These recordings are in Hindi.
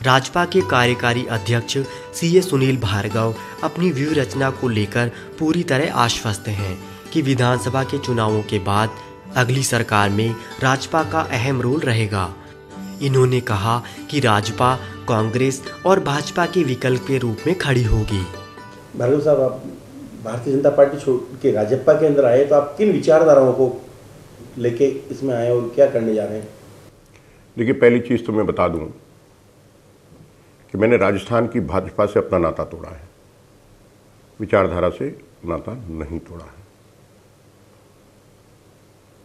राजपा के कार्यकारी अध्यक्ष सीए सुनील भार्गव अपनी व्यूह रचना को लेकर पूरी तरह आश्वस्त हैं कि विधानसभा के चुनावों के बाद अगली सरकार में राजपा का अहम रोल रहेगा। इन्होंने कहा कि राजपा कांग्रेस और भाजपा के विकल्प के रूप में खड़ी होगी। भार्गव साहब, आप भारतीय जनता पार्टी छोड़ के राजपा के अंदर आए तो आप किन विचारधाराओं को लेके इसमें आए और क्या करने जा रहे हैं? देखिए, पहली चीज़ तो मैं बता दूं कि मैंने राजस्थान की भाजपा से अपना नाता तोड़ा है, विचारधारा से नाता नहीं तोड़ा है।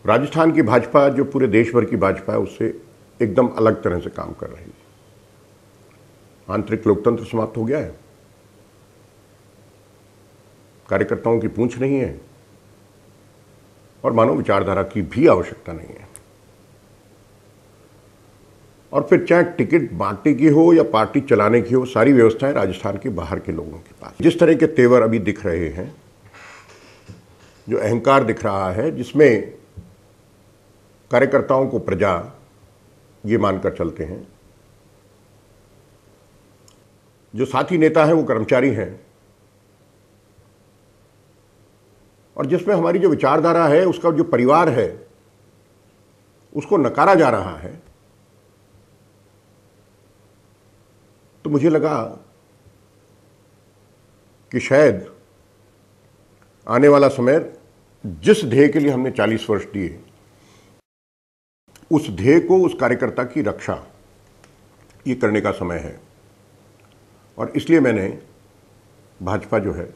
राजस्थान की भाजपा जो पूरे देश भर की भाजपा है उससे एकदम अलग तरह से काम कर रही है। आंतरिक लोकतंत्र समाप्त हो गया है, कार्यकर्ताओं की पूंछ नहीं है और मानव विचारधारा की भी आवश्यकता नहीं है। और फिर चाहे टिकट बांटने की हो या पार्टी चलाने की हो, सारी व्यवस्थाएं राजस्थान के बाहर के लोगों के पास। जिस तरह के तेवर अभी दिख रहे हैं, जो अहंकार दिख रहा है, जिसमें कार्यकर्ताओं को प्रजा ये मानकर चलते हैं, जो साथी नेता हैं वो कर्मचारी हैं, और जिसमें हमारी जो विचारधारा है, उसका जो परिवार है, उसको नकारा जा रहा है, तो मुझे लगा कि शायद आने वाला समय जिस ध्येय के लिए हमने 40 वर्ष दिए, उस ध्येय को, उस कार्यकर्ता की रक्षा ये करने का समय है। और इसलिए मैंने भाजपा जो है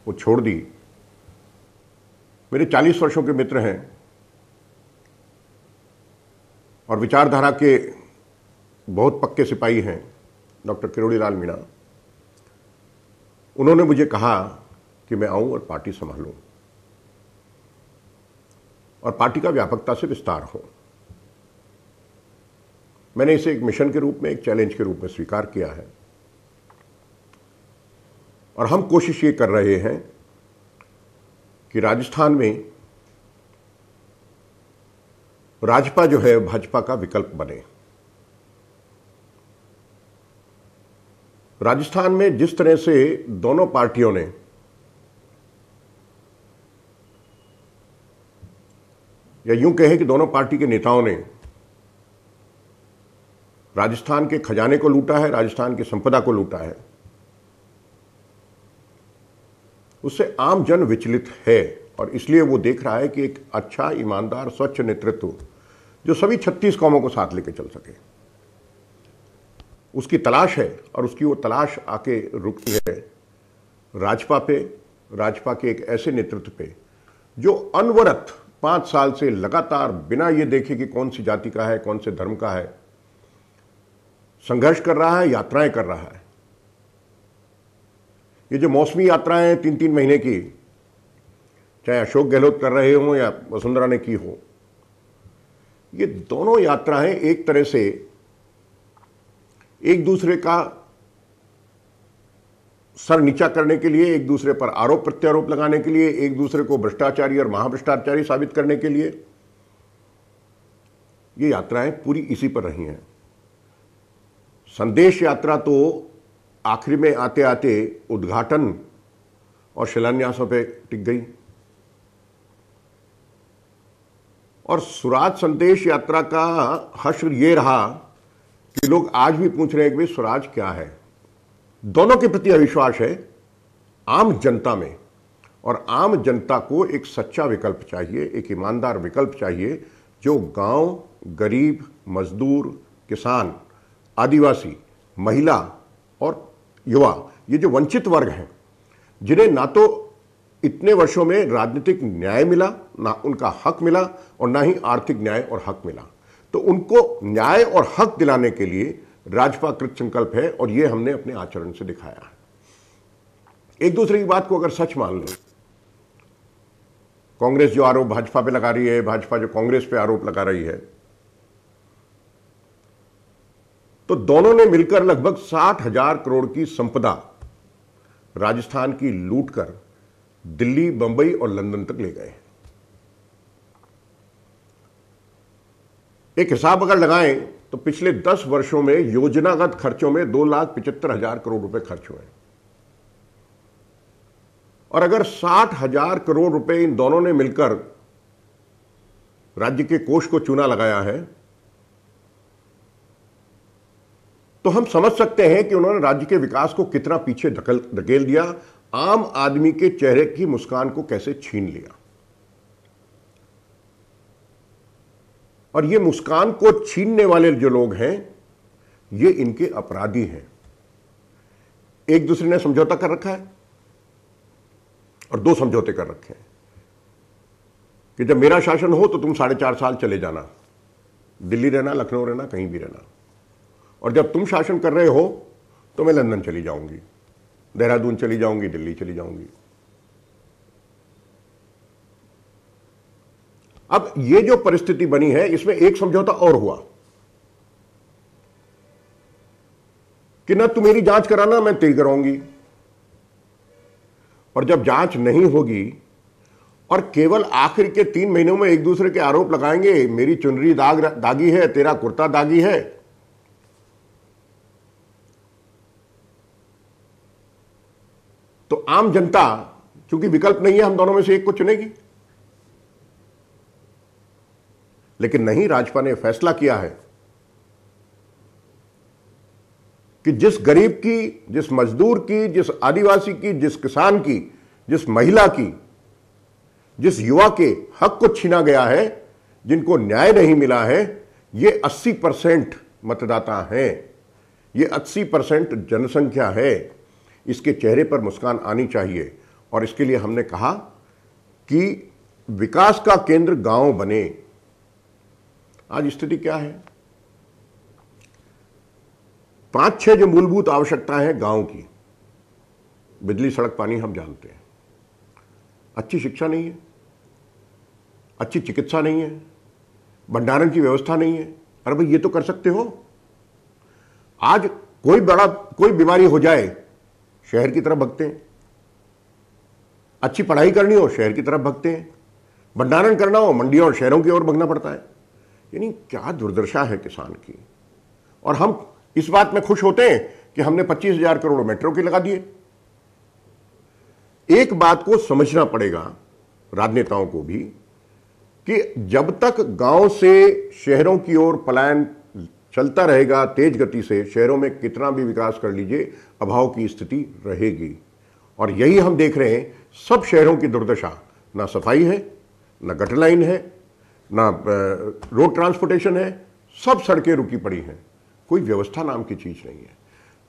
वो छोड़ दी। मेरे 40 वर्षों के मित्र हैं और विचारधारा के बहुत पक्के सिपाही हैं, डॉक्टर किरोड़ी लाल मीणा। उन्होंने मुझे कहा कि मैं आऊं और पार्टी संभालूं और पार्टी का व्यापकता से विस्तार हो। मैंने इसे एक मिशन के रूप में, एक चैलेंज के रूप में स्वीकार किया है और हम कोशिश ये कर रहे हैं कि राजस्थान में राजपा जो है भाजपा का विकल्प बने। राजस्थान में जिस तरह से दोनों पार्टियों ने या यूं कहें कि दोनों पार्टी के नेताओं ने राजस्थान के खजाने को लूटा है, राजस्थान की संपदा को लूटा है, उससे आम जन विचलित है और इसलिए वो देख रहा है कि एक अच्छा, ईमानदार, स्वच्छ नेतृत्व जो सभी 36 कौमों को साथ लेकर चल सके, उसकी तलाश है। और उसकी वो तलाश आके रुकती है राजपा पे, राजपा के एक ऐसे नेतृत्व पे जो अनवरत 5 साल से लगातार बिना ये देखे कि कौन सी जाति का है, कौन से धर्म का है, संघर्ष कर रहा है, यात्राएं कर रहा है। ये जो मौसमी यात्राएं हैं 3-3 महीने की, चाहे अशोक गहलोत कर रहे हों या वसुंधरा ने की हो, ये दोनों यात्राएं एक तरह से एक दूसरे का सर नीचा करने के लिए, एक दूसरे पर आरोप प्रत्यारोप लगाने के लिए, एक दूसरे को भ्रष्टाचारी और महाभ्रष्टाचारी साबित करने के लिए, ये यात्राएं पूरी इसी पर रही हैं। संदेश यात्रा तो आखिरी में आते आते उद्घाटन और शिलान्यासों पे टिक गई और स्वराज संदेश यात्रा का हश्र ये रहा कि लोग आज भी पूछ रहे हैं कि भाई स्वराज क्या है। दोनों के प्रति अविश्वास है आम जनता में और आम जनता को एक सच्चा विकल्प चाहिए, एक ईमानदार विकल्प चाहिए जो गांव, गरीब, मजदूर, किसान, आदिवासी, महिला और युवा, ये जो वंचित वर्ग हैं, जिन्हें ना तो इतने वर्षों में राजनीतिक न्याय मिला, ना उनका हक मिला और ना ही आर्थिक न्याय और हक मिला, तो उनको न्याय और हक दिलाने के लिए राजपा कृत संकल्प है और ये हमने अपने आचरण से दिखाया है। एक दूसरे की बात को अगर सच मान लें, कांग्रेस जो आरोप भाजपा पे लगा रही है, भाजपा जो कांग्रेस पे आरोप लगा रही है, तो दोनों ने मिलकर लगभग 60,000 करोड़ की संपदा राजस्थान की लूट कर दिल्ली, बंबई और लंदन तक ले गए। एक हिसाब अगर लगाएं तो पिछले 10 वर्षों में योजनागत खर्चों में 2,75,000 करोड़ रुपए खर्च हुए। और अगर 60,000 करोड़ रुपए इन दोनों ने मिलकर राज्य के कोष को चूना लगाया है, तो हम समझ सकते हैं कि उन्होंने राज्य के विकास को कितना पीछे धकेल दिया, आम आदमी के चेहरे की मुस्कान को कैसे छीन लिया। और ये मुस्कान को छीनने वाले जो लोग हैं, ये इनके अपराधी हैं। एक दूसरे ने समझौता कर रखा है और 2 समझौते कर रखे हैं कि जब मेरा शासन हो तो तुम 4.5 साल चले जाना, दिल्ली रहना, लखनऊ रहना, कहीं भी रहना, और जब तुम शासन कर रहे हो तो मैं लंदन चली जाऊंगी, देहरादून चली जाऊंगी, दिल्ली चली जाऊंगी। अब ये जो परिस्थिति बनी है, इसमें एक समझौता और हुआ कि ना तू मेरी जांच कराना, मैं तेरी कराऊंगी। और जब जांच नहीं होगी और केवल आखिर के 3 महीनों में एक दूसरे के आरोप लगाएंगे, मेरी चुनरी दागी है, तेरा कुर्ता दागी है, तो आम जनता, चूंकि विकल्प नहीं है, हम दोनों में से एक को चुनेगी। लेकिन नहीं, राज्यपाल ने फैसला किया है कि जिस गरीब की, जिस मजदूर की, जिस आदिवासी की, जिस किसान की, जिस महिला की, जिस युवा के हक को छीना गया है, जिनको न्याय नहीं मिला है, ये 80% मतदाता हैं, ये 80% जनसंख्या है। इसके चेहरे पर मुस्कान आनी चाहिए। और इसके लिए हमने कहा कि विकास का केंद्र गांव बने। आज स्थिति क्या है? 5-6 जो मूलभूत आवश्यकताएं हैं गांव की, बिजली, सड़क, पानी, हम जानते हैं। अच्छी शिक्षा नहीं है, अच्छी चिकित्सा नहीं है, भंडारण की व्यवस्था नहीं है। अरे भाई, ये तो कर सकते हो। आज कोई बीमारी हो जाए, शहर की तरफ भगते हैं। अच्छी पढ़ाई करनी हो, शहर की तरफ भगते हैं। भंडारण करना हो, मंडियों और शहरों की ओर भगना पड़ता है। यानी क्या दुर्दशा है किसान की। और हम इस बात में खुश होते हैं कि हमने 25,000 करोड़ मेट्रो के लगा दिए। एक बात को समझना पड़ेगा राजनेताओं को भी कि जब तक गांव से शहरों की ओर पलायन चलता रहेगा तेज गति से, शहरों में कितना भी विकास कर लीजिए, अभाव की स्थिति रहेगी। और यही हम देख रहे हैं। सब शहरों की दुर्दशा, ना सफाई है, ना गटर लाइन है, ना रोड ट्रांसपोर्टेशन है, सब सड़कें रुकी पड़ी हैं, कोई व्यवस्था नाम की चीज नहीं है।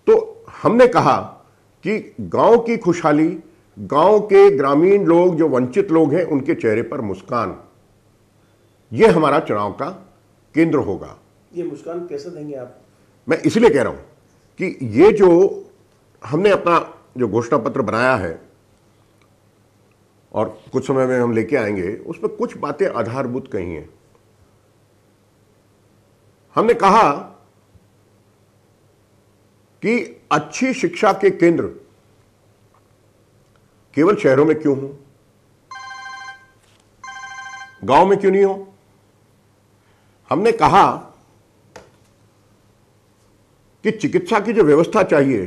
तो हमने कहा कि गांव की खुशहाली, गांव के ग्रामीण लोग, जो वंचित लोग हैं, उनके चेहरे पर मुस्कान, यह हमारा चुनाव का केंद्र होगा। ये मुस्कान कैसे देंगे आप? मैं इसलिए कह रहा हूं कि ये जो हमने अपना जो घोषणा पत्र बनाया है और कुछ समय में हम लेके आएंगे, उसमें कुछ बातें आधारभूत कही हैं। हमने कहा कि अच्छी शिक्षा के केंद्र केवल शहरों में क्यों हो, गांव में क्यों नहीं हो। हमने कहा कि चिकित्सा की जो व्यवस्था चाहिए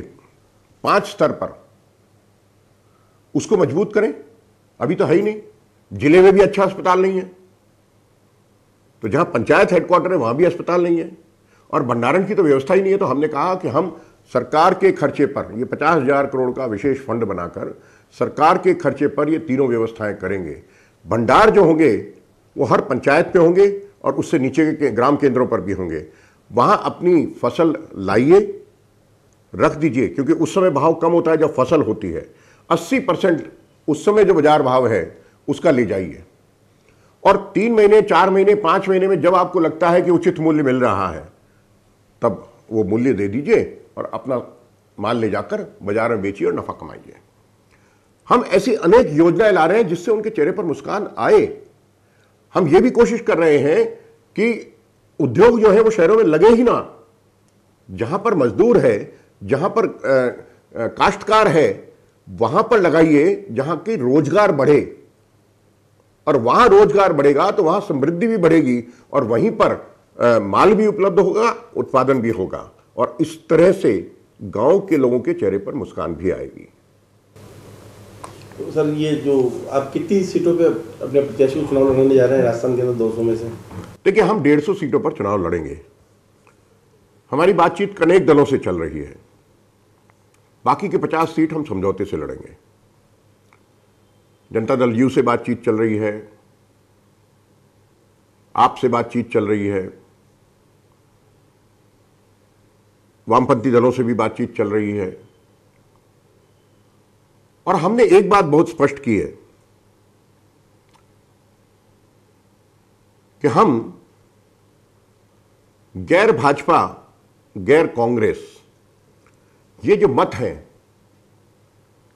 5 स्तर पर, उसको मजबूत करें। अभी तो है ही नहीं, जिले में भी अच्छा अस्पताल नहीं है, तो जहां पंचायत हेडक्वार्टर है वहां भी अस्पताल नहीं है, और भंडारण की तो व्यवस्था ही नहीं है। तो हमने कहा कि हम सरकार के खर्चे पर, ये 50,000 करोड़ का विशेष फंड बनाकर सरकार के खर्चे पर ये तीनों व्यवस्थाएं करेंगे। भंडार जो होंगे वो हर पंचायत पे होंगे और उससे नीचे के ग्राम केंद्रों पर भी होंगे। वहां अपनी फसल लाइए, रख दीजिए, क्योंकि उस समय भाव कम होता है जब फसल होती है। 80% उस समय जो बाजार भाव है उसका ले जाइए, और 3 महीने, 4 महीने, 5 महीने में जब आपको लगता है कि उचित मूल्य मिल रहा है, तब वो मूल्य दे दीजिए और अपना माल ले जाकर बाजार में बेचिए और नफा कमाइए। हम ऐसी अनेक योजनाएं ला रहे हैं जिससे उनके चेहरे पर मुस्कान आए। हम ये भी कोशिश कर रहे हैं कि उद्योग जो है वो शहरों में लगे ही ना। जहां पर मजदूर है, जहां पर काश्तकार है, वहां पर लगाइए जहां की रोजगार बढ़े, और वहां रोजगार बढ़ेगा तो वहां समृद्धि भी बढ़ेगी, और वहीं पर माल भी उपलब्ध होगा, उत्पादन भी होगा, और इस तरह से गांव के लोगों के चेहरे पर मुस्कान भी आएगी। तो सर, ये जो आप कितनी सीटों पे अपने प्रत्याशी को चुनाव लड़ने जा रहे हैं राजस्थान के अंदर 200 में से? देखिए, हम 150 सीटों पर चुनाव लड़ेंगे। हमारी बातचीत अनेक दलों से चल रही है। बाकी के 50 सीट हम समझौते से लड़ेंगे। जनता दल यू से बातचीत चल रही है, आपसे बातचीत चल रही है, वामपंथी दलों से भी बातचीत चल रही है, और हमने एक बात बहुत स्पष्ट की है कि हम गैर भाजपा, गैर कांग्रेस, ये जो मत हैं,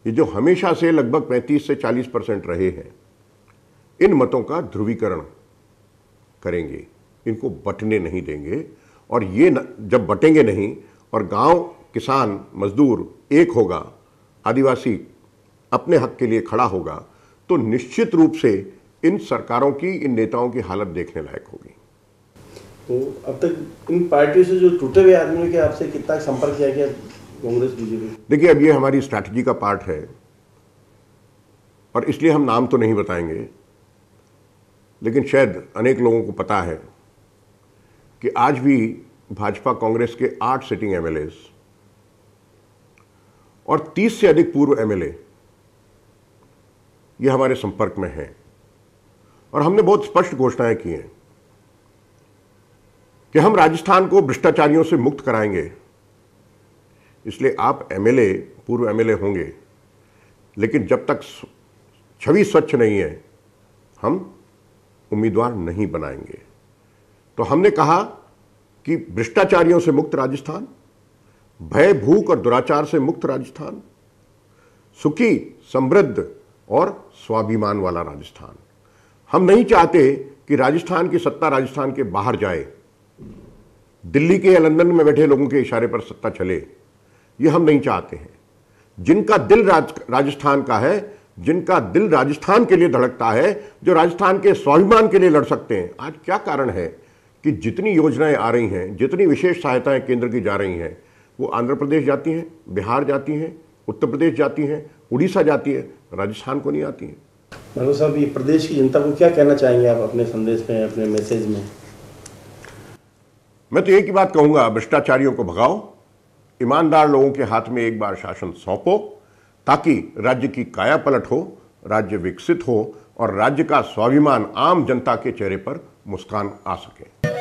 ये जो हमेशा से लगभग 35 से 40% रहे हैं, इन मतों का ध्रुवीकरण करेंगे, इनको बंटने नहीं देंगे। और ये जब बटेंगे नहीं और गांव, किसान, मजदूर एक होगा, आदिवासी अपने हक के लिए खड़ा होगा, तो निश्चित रूप से इन सरकारों की, इन नेताओं की हालत देखने लायक होगी। तो अब तक इन पार्टियों से जो टूटे हुए आदमियों के आपसे कितना संपर्क किया गया कांग्रेस, बीजेपी? देखिए, अब ये हमारी स्ट्रैटेजी का पार्ट है और इसलिए हम नाम तो नहीं बताएंगे, लेकिन शायद अनेक लोगों को पता है कि आज भी भाजपा कांग्रेस के 8 सिटिंग एमएलएस और 30 से अधिक पूर्व एमएलए ये हमारे संपर्क में हैं, और हमने बहुत स्पष्ट घोषणाएं की हैं कि हम राजस्थान को भ्रष्टाचारियों से मुक्त कराएंगे। इसलिए आप एमएलए, पूर्व एमएलए होंगे, लेकिन जब तक छवि स्वच्छ नहीं है, हम उम्मीदवार नहीं बनाएंगे। तो हमने कहा कि भ्रष्टाचारियों से मुक्त राजस्थान, भय, भूख और दुराचार से मुक्त राजस्थान, सुखी, समृद्ध और स्वाभिमान वाला राजस्थान। हम नहीं चाहते कि राजस्थान की सत्ता राजस्थान के बाहर जाए, दिल्ली के या लंदन में बैठे लोगों के इशारे पर सत्ता चले, ये हम नहीं चाहते हैं। जिनका दिल राजस्थान का है, जिनका दिल राजस्थान के लिए धड़कता है, जो राजस्थान के स्वाभिमान के लिए लड़ सकते हैं। आज क्या कारण है कि जितनी योजनाएं आ रही हैं, जितनी विशेष सहायताएं केंद्र की जा रही हैं, वो आंध्र प्रदेश जाती हैं, बिहार जाती हैं, उत्तर प्रदेश जाती हैं, उड़ीसा जाती है, राजस्थान को नहीं आती हैं। महबूब साहब, ये प्रदेश की जनता को क्या कहना चाहेंगे आप अपने संदेश में, अपने मैसेज में? मैं तो एक ही बात कहूंगा, भ्रष्टाचारियों को भगाओ, ईमानदार लोगों के हाथ में एक बार शासन सौंपो, ताकि राज्य की काया पलट हो, राज्य विकसित हो और राज्य का स्वाभिमान आम जनता के चेहरे पर मुस्कान आ सके।